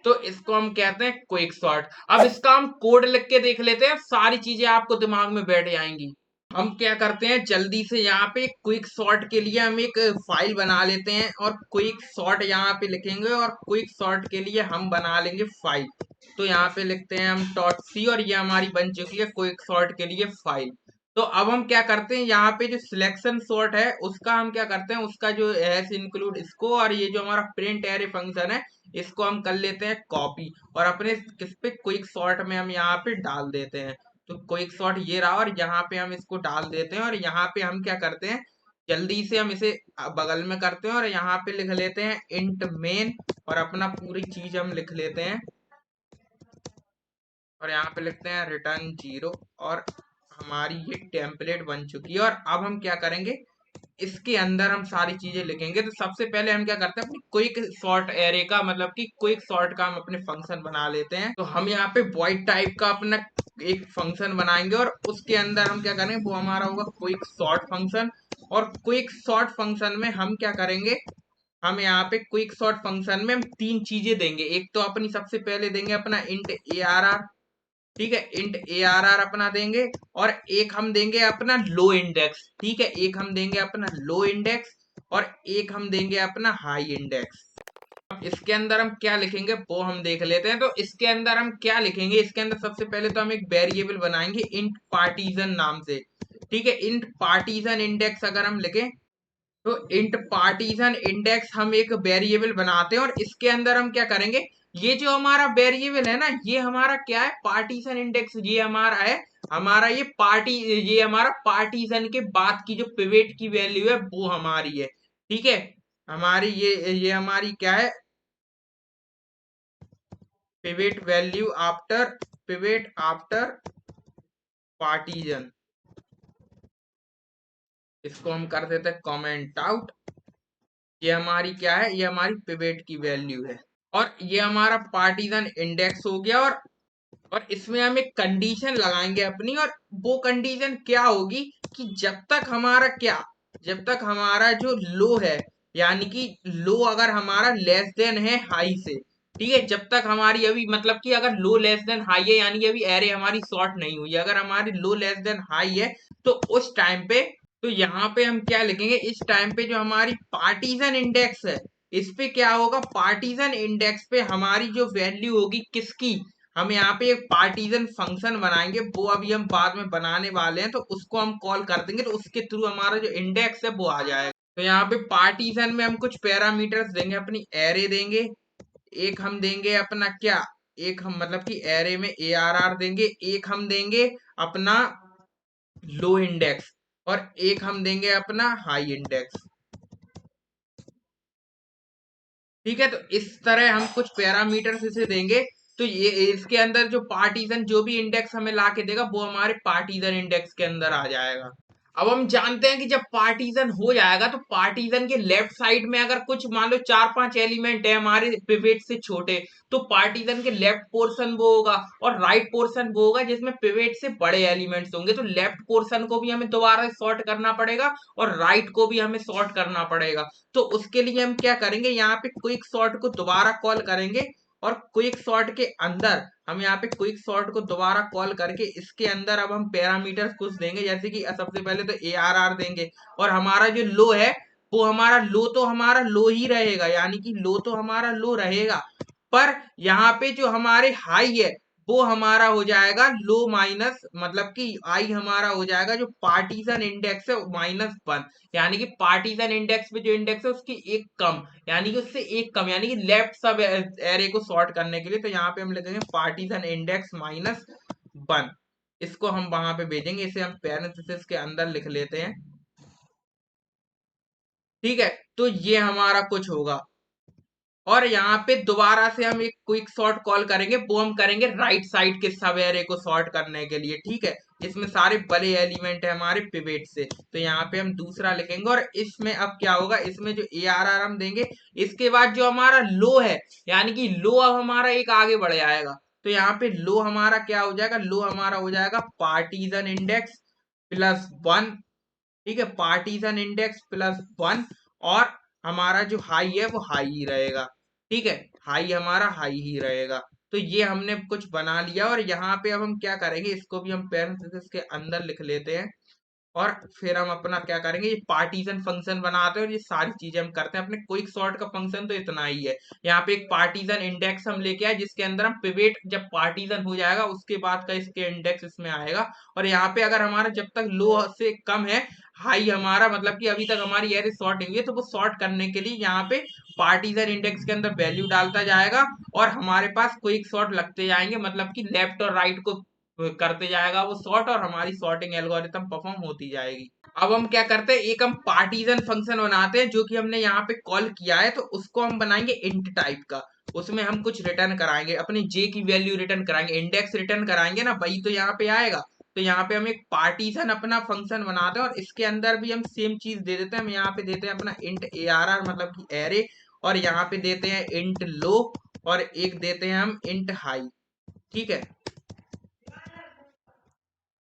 तो इसको हम कहते हैं क्विक सॉर्ट। अब इसका हम कोड लिख के देख लेते हैं, सारी चीजें आपको दिमाग में बैठ जाएंगी। हम क्या करते हैं जल्दी से, यहाँ पे क्विक सॉर्ट के लिए हम एक फाइल बना लेते हैं, और क्विक सॉर्ट यहाँ पे लिखेंगे, और क्विक सॉर्ट के लिए हम बना लेंगे फाइल, तो यहाँ पे लिखते हैं हम डॉट सी, और ये हमारी बन चुकी है क्विक सॉर्ट के लिए फाइल। तो अब हम क्या करते हैं, यहाँ पे जो सिलेक्शन सॉर्ट है उसका हम क्या करते हैं, उसका जो हैश इंक्लूड इसको, और ये जो हमारा प्रिंट एरे फंक्शन है इसको हम कर लेते हैं कॉपी, और अपने किस पे, क्विक सॉर्ट में हम यहाँ पे डाल देते हैं, तो क्विक सॉर्ट ये रहा, और यहाँ पे हम इसको डाल देते हैं, और यहाँ पे हम क्या करते हैं, जल्दी से हम इसे बगल में करते हैं, और यहाँ पे लिख लेते हैं इंट मेन, और अपना पूरी चीज हम लिख लेते हैं, और यहाँ पे लिखते हैं रिटर्न 0, और हमारी ये टेम्पलेट बन चुकी है। और अब हम क्या करेंगे, इसके अंदर हम सारी चीजें लिखेंगे, तो सबसे पहले हम क्या करते हैं, अपनी क्विक सॉर्ट एरे का, मतलब कि क्विक सॉर्ट का हम अपने फंक्शन बना लेते हैं, तो हम यहाँ पे वॉइड टाइप का अपना एक फंक्शन बनाएंगे, और उसके अंदर हम क्या करेंगे, वो हमारा होगा क्विक सॉर्ट फंक्शन, और क्विक सॉर्ट फंक्शन में हम क्या करेंगे, हम यहाँ पे क्विक सॉर्ट फंक्शन में हम तीन चीजें देंगे, एक तो अपनी सबसे पहले देंगे अपना इंट ए आर आर, ठीक है, इंट ए आर आर अपना देंगे, और एक हम देंगे अपना लो इंडेक्स, ठीक है, एक हम देंगे अपना लो इंडेक्स, और एक हम देंगे अपना हाई इंडेक्स। अब इसके अंदर हम क्या लिखेंगे वो हम देख लेते हैं, तो इसके अंदर हम क्या लिखेंगे, इसके अंदर सबसे पहले तो हम एक वेरिएबल बनाएंगे इंट पार्टीजन नाम से, ठीक है, इंट पार्टीजन इंडेक्स अगर हम लिखें, तो इंट पार्टीशन इंडेक्स हम एक वेरिएबल बनाते हैं और इसके अंदर हम क्या करेंगे, ये जो हमारा वेरिएबल है ना, ये हमारा क्या है, पार्टीशन इंडेक्स, ये हमारा है, हमारा ये हमारा पार्टीशन के बाद की जो पिवेट की वैल्यू है वो हमारी है। ठीक है, हमारी ये हमारी क्या है, pivot value after pivot after partition. इसको हम कर देते हैं कमेंट आउट। ये हमारी क्या है, ये हमारी पिवेट की वैल्यू है और ये हमारा पार्टीशन इंडेक्स हो गया। और इसमें हम एक कंडीशन लगाएंगे अपनी, और वो कंडीशन क्या होगी कि जब तक हमारा जो लो है, यानी कि लो अगर हमारा लेस देन है हाई से, ठीक है, जब तक हमारी अभी मतलब कि अगर लो लेस देन हाई है, यानी कि अभी एरे हमारी सॉर्ट नहीं हुई है, अगर हमारी लो लेस देन हाई है तो उस टाइम पे, तो यहाँ पे हम क्या लिखेंगे, इस टाइम पे जो हमारी पार्टीशन इंडेक्स है, इस पे क्या होगा, पार्टीशन इंडेक्स पे हमारी जो वैल्यू होगी किसकी, हम यहाँ पे एक पार्टीशन फंक्शन बनाएंगे, वो अभी हम बाद में बनाने वाले हैं, तो उसको हम कॉल कर देंगे, तो उसके थ्रू हमारा जो इंडेक्स है वो आ जाएगा। तो यहाँ पे पार्टीशन में हम कुछ पैरामीटर्स देंगे, अपनी एरे देंगे, एक हम देंगे अपना क्या, एक हम मतलब कि एरे में ARR देंगे, एक हम देंगे अपना लो इंडेक्स, और एक हम देंगे अपना हाई इंडेक्स। ठीक है, तो इस तरह हम कुछ पैरामीटर्स इसे देंगे, तो ये इसके अंदर जो पार्टीशन जो भी इंडेक्स हमें ला के देगा वो हमारे पार्टीशन इंडेक्स के अंदर आ जाएगा। अब हम जानते हैं कि जब पार्टीशन हो जाएगा तो पार्टीशन के लेफ्ट साइड में अगर कुछ मान लो 4-5 एलिमेंट है हमारे पिवेट से छोटे, तो पार्टीशन के लेफ्ट पोर्शन वो होगा और राइट पोर्शन वो होगा जिसमें पिवेट से बड़े एलिमेंट्स होंगे। तो लेफ्ट पोर्शन को भी हमें दोबारा सॉर्ट करना पड़ेगा और राइट को भी हमें सॉर्ट करना पड़ेगा। तो उसके लिए हम क्या करेंगे, यहाँ पे क्विक सॉर्ट को दोबारा कॉल करेंगे, और क्विक सॉर्ट के अंदर हम यहाँ पे क्विक सॉर्ट को दोबारा कॉल करके इसके अंदर अब हम पैरामीटर्स कुछ देंगे, जैसे कि सबसे पहले तो ARR देंगे, और हमारा जो लो है वो हमारा लो ही रहेगा, यानी कि लो तो हमारा लो रहेगा, पर यहाँ पे जो हमारे हाई है वो हमारा हो जाएगा लो माइनस, मतलब कि आई हमारा हो जाएगा जो पार्टीशन इंडेक्स है -1, यानी कि पार्टीशन इंडेक्स पे जो इंडेक्स है उसकी एक कम, यानी कि उससे एक कम, यानी कि लेफ्ट सब एरे को सॉर्ट करने के लिए, तो यहाँ पे हम लिखेंगे पार्टीशन इंडेक्स -1। इसको हम वहां पे भेजेंगे, इसे हम पैरेंथेसिस के अंदर लिख लेते हैं। ठीक है, तो ये हमारा कुछ होगा, और यहाँ पे दोबारा से हम एक क्विक सॉर्ट कॉल करेंगे, वो हम करेंगे राइट साइड के सब एरे को सॉर्ट करने के लिए। ठीक है, इसमें सारे बड़े एलिमेंट है हमारे पिवेट से, तो यहाँ पे हम दूसरा लिखेंगे, और इसमें अब क्या होगा, इसमें जो ARR हम देंगे, इसके बाद जो हमारा लो है, यानी कि लो अब हमारा एक आगे बढ़ जाएगा, तो यहाँ पे लो हमारा क्या हो जाएगा, लो हमारा हो जाएगा पार्टीशन इंडेक्स +1। ठीक है, पार्टीशन इंडेक्स +1, और हमारा जो हाई है वो हाई ही रहेगा। ठीक है, हाई हमारा हाई ही रहेगा। तो ये हमने कुछ बना लिया, और यहाँ पे अब हम क्या करेंगे, इसको भी हम पैरेंथेसिस के अंदर लिख लेते हैं, और फिर हम अपना क्या करेंगे, ये पार्टीशन फंक्शन बनाते हैं और ये सारी चीजें हम करते हैं। अपने क्विक सॉर्ट का फंक्शन तो इतना ही है, यहाँ पे एक पार्टीशन इंडेक्स हम लेके आए जिसके अंदर हम पिवेट, जब पार्टीशन हो जाएगा उसके बाद का इसके इंडेक्स इसमें आएगा, और यहाँ पे अगर हमारा जब तक लो से कम है, हाई हमारा मतलब कि अभी तक हमारी एरे सॉर्ट नहीं हुई है, तो वो सॉर्ट करने के लिए यहाँ पे पार्टीशन इंडेक्स के अंदर वैल्यू डालता जाएगा, और हमारे पास क्विक सॉर्ट लगते जाएंगे, मतलब कि लेफ्ट और राइट को करते जाएगा वो सॉर्ट, और हमारी सॉर्टिंग एल्गोरिथम परफॉर्म होती जाएगी। अब हम क्या करते हैं, एक हम पार्टीशन फंक्शन बनाते हैं जो कि हमने यहाँ पे कॉल किया है, तो उसको हम बनाएंगे इंट टाइप का। उसमें हम कुछ रिटर्न कराएंगे, अपने जे की वैल्यू रिटर्न कराएंगे, इंडेक्स रिटर्न कराएंगे ना, वही तो यहाँ पे आएगा। तो यहाँ पे हम एक पार्टीशन अपना फंक्शन बनाते हैं, और इसके अंदर भी हम सेम चीज दे देते हैं। हम यहाँ पे देते हैं अपना इंट ARR, मतलब कि एरे, और यहाँ पे देते हैं इंट लो, और एक देते हैं हम इंट हाई। ठीक है,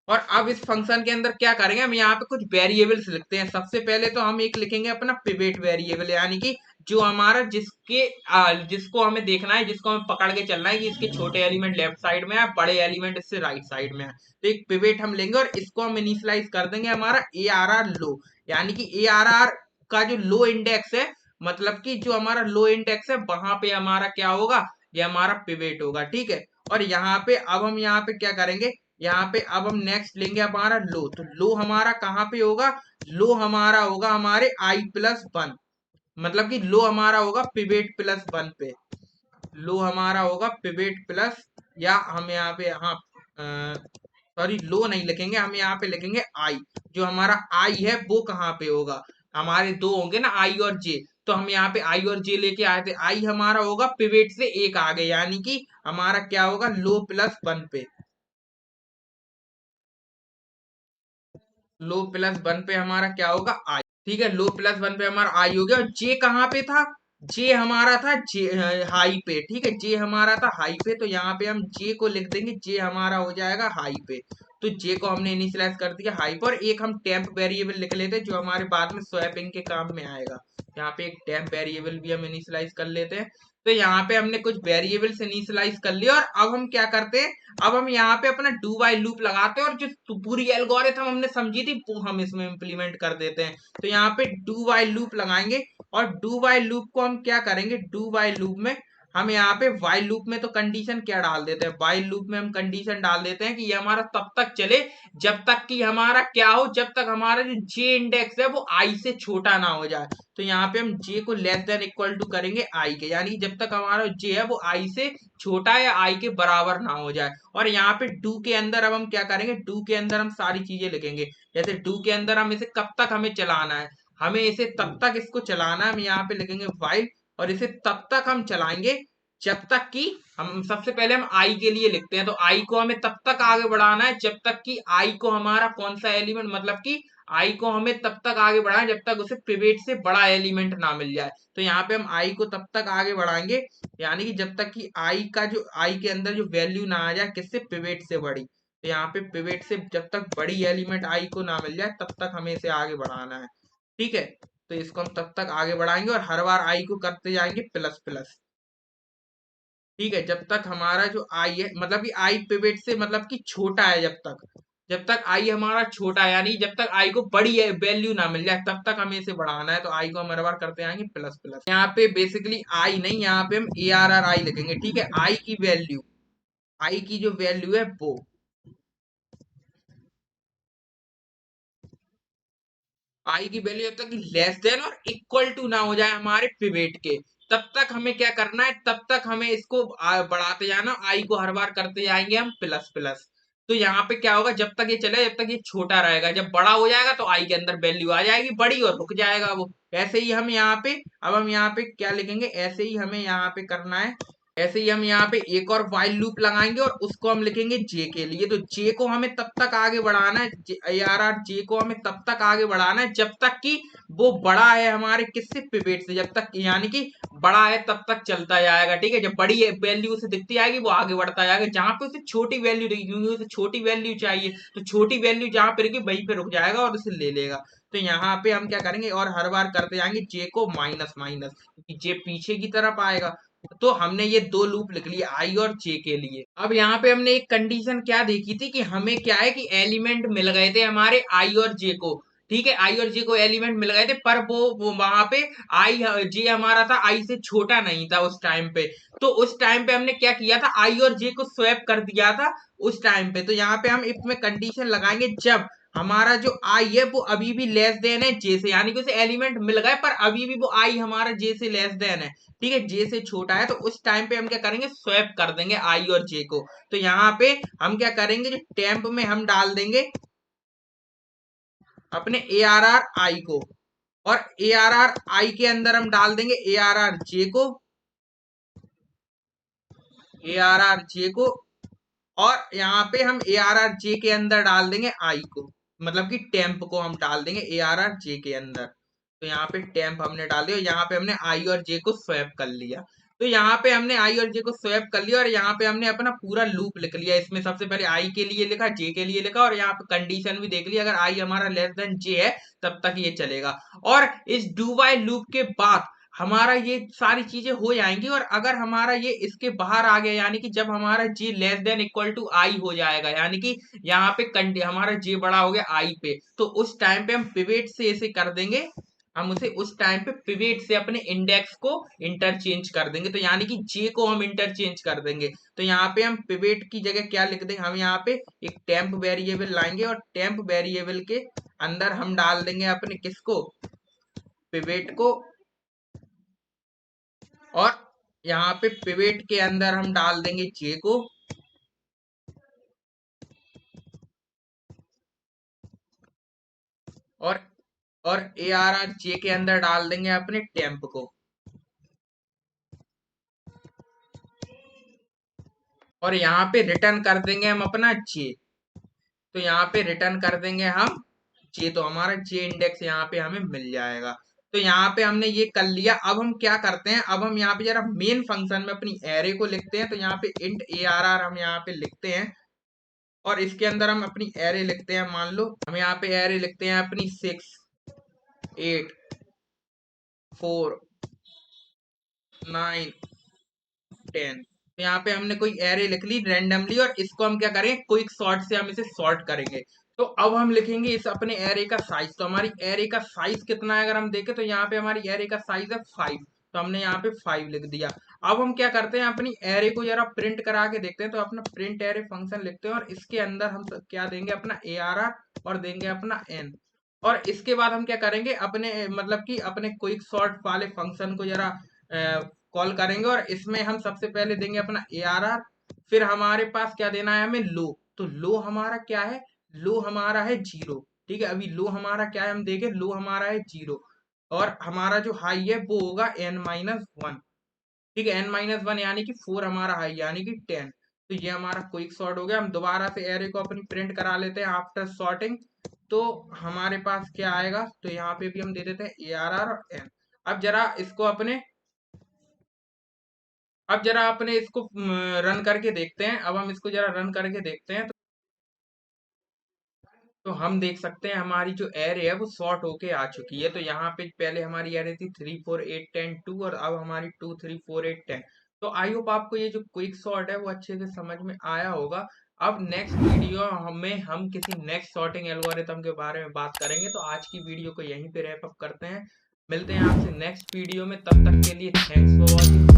और अब इस फंक्शन के अंदर क्या करेंगे, हम यहाँ पे कुछ वेरिएबल्स लिखते हैं। सबसे पहले तो हम एक लिखेंगे अपना पिवेट वेरिएबल, यानी कि जो हमारा जिसको हमें देखना है, जिसको हमें पकड़ के चलना है कि इसके छोटे एलिमेंट लेफ्ट साइड में है, बड़े एलिमेंट इससे राइट साइड में है। तो एक पिवेट हम लेंगे और इसको हम इनिशियलाइज कर देंगे हमारा ARR लो, यानी कि ARR का जो लो इंडेक्स है, मतलब कि जो हमारा लो इंडेक्स है वहां पे हमारा क्या होगा, ये हमारा पिवेट होगा। ठीक है, और यहाँ पे अब हम यहाँ पे क्या करेंगे, यहाँ पे अब हम नेक्स्ट लेंगे हमारा लो, तो लो हमारा कहाँ पे होगा, लो हमारा होगा हमारे i+1, मतलब कि लो हमारा होगा पिवेट +1 पे, लो हमारा होगा पिवेट प्लस, या हम यहाँ पे, हाँ सॉरी लो नहीं लिखेंगे, हम यहाँ पे लिखेंगे आई। जो हमारा आई है वो कहाँ पे होगा, हमारे दो होंगे ना आई और जे, तो हम यहाँ पे आई और जे लेके आए थे, आई हमारा होगा पिवेट से एक आगे, यानी कि हमारा क्या होगा लो+1 पे, लो+1 पे हमारा क्या होगा आई। ठीक है, लो+1 पे हमारा आई हो गया, और जे कहाँ पे था, जे हमारा था जे हाई पे, ठीक है, जे हमारा था हाई पे, तो यहाँ पे हम जे को लिख देंगे, जे हमारा हो जाएगा हाई पे, तो जे को हमने इनिशियलाइज कर दिया हाई पर, एक हम टेम्प वेरिएबल लिख लेते हैं जो हमारे बाद में स्वैपिंग के काम में आएगा, यहाँ पे एक टेम्प वेरिएबल भी हम इनिशियलाइज कर लेते हैं। तो यहाँ पे हमने कुछ वेरिएबल्स इनिशियलाइज कर लिया, और अब हम क्या करते हैं, अब हम यहाँ पे अपना डू वाइल लूप लगाते हैं, और जो पूरी एल्गोरिथम हमने समझी थी वो हम इसमें इम्प्लीमेंट कर देते हैं। तो यहाँ पे डू वाइल लूप लगाएंगे, और डू वाइल लूप को हम क्या करेंगे, डू वाइल लूप में हम यहाँ पे वाइल लूप में तो कंडीशन क्या डाल देते हैं, वाइल लूप में हम कंडीशन डाल देते हैं कि ये हमारा तब तक चले जब तक कि हमारा क्या हो, जब तक हमारा जो जे इंडेक्स है वो आई से छोटा ना हो जाए। तो यहाँ पे हम जे को लेस देन इक्वल टू करेंगे आई के, यानी जब तक हमारा जे है वो आई से छोटा या आई के बराबर ना हो जाए। और यहाँ पे डू के अंदर अब हम क्या करेंगे, डू के अंदर हम सारी चीजें लिखेंगे, जैसे डू के अंदर हम इसे कब तक हमें चलाना है, हमें इसे तब तक इसको चलाना है, हम यहाँ पे लिखेंगे वाइल, और इसे तब तक हम चलाएंगे जब तक कि, हम सबसे पहले हम आई के लिए लिखते हैं, तो आई को हमें तब तक आगे बढ़ाना है जब तक कि आई को हमारा कौन सा एलिमेंट, मतलब कि आई को हमें तब तक आगे बढ़ाएं जब तक उसे पिवेट से बड़ा एलिमेंट ना मिल जाए। तो यहाँ पे हम आई को तब तक आगे बढ़ाएंगे, यानी कि जब तक कि आई का जो आई के अंदर जो वैल्यू ना आ जाए किससे, पिवेट से बड़ी, तो यहाँ पे पिवेट से जब तक बड़ी एलिमेंट आई को ना मिल जाए तब तक हमें इसे आगे बढ़ाना है। ठीक है, तो इसको हम तब तक आगे बढ़ाएंगे, और हर बार आई को करते जाएंगे प्लस प्लस। ठीक है, जब तक हमारा जो आई है, मतलब कि आई पिवेट से मतलब कि छोटा है, जब तक आई हमारा छोटा है, यानी जब तक आई को बड़ी वैल्यू ना मिल जाए तब तक हमें इसे बढ़ाना है, तो आई को हम हर बार करते आएंगे प्लस प्लस। यहाँ पे बेसिकली आई नहीं, यहाँ पे हम ARR आई लिखेंगे। ठीक है, आई की वैल्यू, आई की जो वैल्यू है वो, आई की वैल्यू जब तक लेस देन और इक्वल टू ना हो जाए हमारे पिवेट के, तब तक हमें क्या करना है, तब तक हमें इसको बढ़ाते जाना, आई को हर बार करते जाएंगे हम प्लस प्लस। तो यहाँ पे क्या होगा, जब तक ये चले जब तक ये छोटा रहेगा, जब बड़ा हो जाएगा तो आई के अंदर वैल्यू आ जाएगी बड़ी और रुक जाएगा वो। ऐसे ही हम यहाँ पे, अब हम यहाँ पे क्या लिखेंगे, ऐसे ही हमें यहाँ पे करना है, ऐसे ही हम यहाँ पे एक और वाइल लूप लगाएंगे, और उसको हम लिखेंगे जे के लिए, तो जे को हमें तब तक आगे बढ़ाना है, ARR जे को हमें तब तक आगे बढ़ाना है जब तक कि वो बड़ा है हमारे किससे, पिवेट से, जब तक यानी कि बड़ा है तब तक चलता जाएगा। ठीक है, जब बड़ी वैल्यू उसे दिखती आएगी वो आगे बढ़ता जाएगा, जहां पे उसे छोटी वैल्यू दिखेगी, क्योंकि उसे छोटी वैल्यू चाहिए, तो छोटी वैल्यू जहां पे रहेगी वहीं पे रुक जाएगा और उसे ले लेगा। तो यहाँ पे हम क्या करेंगे, और हर बार करते जाएंगे जे को माइनस माइनस, क्योंकि जे पीछे की तरफ आएगा। तो हमने ये दो लूप लिख लिए आई और जे के लिए। अब यहाँ पे हमने एक कंडीशन क्या देखी थी कि हमें क्या है कि एलिमेंट मिल गए थे हमारे आई और जे को। ठीक है, आई और जे को एलिमेंट मिल गए थे, पर वो वहां पे आई जे हमारा था आई से छोटा नहीं था उस टाइम पे। तो उस टाइम पे हमने क्या किया था, आई और जे को स्वैप कर दिया था उस टाइम पे। तो यहाँ पे हम इफ में कंडीशन लगाएंगे जब हमारा जो आई है वो अभी भी लेस देन है जे से, यानी कि उसे एलिमेंट मिल गए पर अभी भी वो आई हमारा जे से लेस देन है। ठीक है, जे से छोटा है, तो उस टाइम पे हम क्या करेंगे, स्वैप कर देंगे आई और जे को। तो यहाँ पे हम क्या करेंगे, जो टेम्प में हम डाल देंगे अपने ARR आई को, और ARR आई के अंदर हम डाल देंगे ARR जे को, ARR जे को, और यहाँ पे हम ARR जे के अंदर डाल देंगे आई को, मतलब कि टेम्प को हम डाल देंगे ARR जे के अंदर। तो यहाँ पे टेम्प हमने डाल दिया, यहाँ पे हमने आई और जे को स्वैप कर लिया। तो यहाँ पे हमने आई और जे को स्वैप कर लिया, और यहाँ पे हमने अपना पूरा लूप लिख लिया, इसमें सबसे पहले आई के लिए लिखा, जे के लिए लिखा, और यहाँ पे कंडीशन भी देख ली, अगर आई हमारा लेस देन जे है तब तक ये चलेगा। और इस डू वाइल लूप के बाद हमारा ये सारी चीजें हो जाएंगी, और अगर हमारा ये इसके बाहर आ गया, यानी कि जब हमारा जी लेस देन इक्वल टू आई हो जाएगा, यानी कि यहाँ पे हमारा जी बड़ा हो गया आई पे, तो उस टाइम पे हम पिवेट से इसे कर देंगे हम उसे उस टाइम पे पिवेट से अपने इंडेक्स को इंटरचेंज कर देंगे। तो यानी कि जे को हम इंटरचेंज कर देंगे। तो यहाँ पे हम पिवेट की जगह क्या लिख देंगे, हम यहाँ पे एक टेम्प वेरिएबल लाएंगे और टेम्प वेरिएबल के अंदर हम डाल देंगे अपने किसको, पिवेट को। और यहाँ पे पिवेट के अंदर हम डाल देंगे जे को। और और ARR जे के अंदर डाल देंगे अपने टेम्प को। और यहाँ पे रिटर्न कर देंगे हम अपना जे। तो यहाँ पे रिटर्न कर देंगे हम जे। तो हमारा जे इंडेक्स यहाँ पे हमें मिल जाएगा। तो यहाँ पे हमने ये कर लिया। अब हम क्या करते हैं, अब हम यहाँ पे जरा मेन फंक्शन में अपनी एरे को लिखते हैं। तो यहाँ पे इंट ARR हम यहाँ पे लिखते हैं और इसके अंदर हम अपनी एरे लिखते हैं। मान लो हम यहाँ पे एरे लिखते हैं अपनी 6 8 4 9 10। तो यहाँ पे हमने कोई एरे लिख ली रैंडमली और इसको हम क्या करेंगे, क्विक सॉर्ट से हम इसे सॉर्ट करेंगे। तो अब हम लिखेंगे इस अपने एरे का साइज। तो हमारी एरे का साइज कितना है अगर हम देखें तो यहाँ पे हमारी एरे का साइज है 5। तो हमने यहाँ पे 5 लिख दिया। अब हम क्या करते हैं, अपनी एरे को जरा प्रिंट करा के देखते हैं। तो अपना प्रिंट एरे फंक्शन लिखते हैं और इसके अंदर हम क्या देंगे, अपना ARR और देंगे अपना n। और इसके बाद हम क्या करेंगे, अपने मतलब कि अपने क्विक सॉर्ट वाले फंक्शन को जरा कॉल करेंगे और इसमें हम सबसे पहले देंगे अपना ARR। फिर हमारे पास क्या देना है हमें, लो। तो लो हमारा क्या है, लो हमारा है 0। ठीक है, अभी लो हमारा क्या है हम देखें, लो हमारा है 0। और हमारा जो हाई है वो होगा n-1। ठीक है, n-1 यानी कि 4 हमारा हाई यानी कि 10। तो ये हमारा क्विक सॉर्ट हो गया। हम दोबारा से एरे को अपनी प्रिंट करा लेते हैं आफ्टर सॉर्टिंग। तो हमारे पास क्या आएगा, तो यहाँ पे भी हम दे देते हैं ARR और n। अब जरा इसको अपने अब जरा अपने इसको रन करके देखते हैं। अब हम इसको जरा रन करके देखते हैं। तो हम देख सकते हैं हमारी जो एरे है वो सॉर्ट होके आ चुकी है। तो यहाँ पे पहले हमारी एरे थी 3 4 8 10 2 और अब हमारी 2 3 4 8 10। तो आई होप आपको ये जो क्विक सॉर्ट है वो अच्छे से समझ में आया होगा। अब नेक्स्ट वीडियो में हम किसी नेक्स्ट सॉर्टिंग एल्गोरिथम के बारे में बात करेंगे। तो आज की वीडियो को यहीं पे रैप अप करते हैं। मिलते हैं आपसे नेक्स्ट वीडियो में, तब तक के लिए थैंक्स फॉर वॉचिंग।